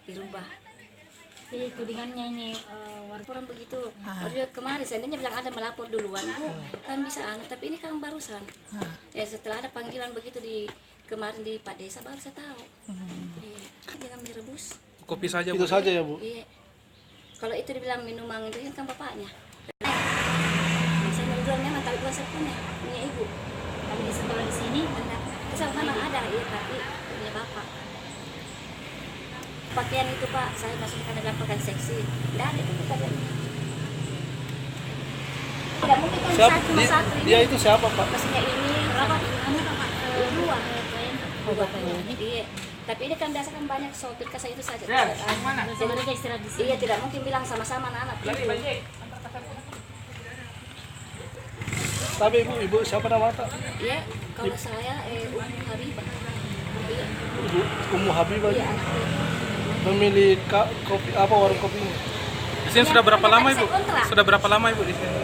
dirubah. Jadi tudingannya ini orang begitu. Dia kemarin seandainya bilang ada melapor duluan, Bu, kan bisa tapi ini kan barusan. Ya setelah ada panggilan begitu di kemarin di Pak Desa baru saya tahu. Jangan direbus. Kopi saja, Itu Bu. saja ya, Bu. Iya. Kalau itu dibilang minuman itu kan bapaknya. Saya menjual memang tapi bukan saya punya ibu. Kami di sekolah di sini, kesal memang ada, ya, tapi punya bapak. Pakaian itu Pak, saya masukkan dalam pakaian seksi. Tidak ada itu pakaiannya. Tidak mungkin kan Siapa? satu satu ini. Dia itu siapa, Pak? Maksudnya ini rapat kamu Pak dua. Iya. Tapi ini kan biasa kan banyak sopir kasih itu saja. Mana? Mereka istirahat di sini. Iya, tidak mungkin bilang sama-sama anak. Tapi ibu siapa nama Pak? Iya, kalau saya Ummu Habibah. Iya. Ibu Ummu Habibah. Iya, anaknya. Memilih kopi apa warung kopi ini? Di sini sudah berapa lama, Ibu? Kontrak. Sudah berapa lama, Ibu, di sini?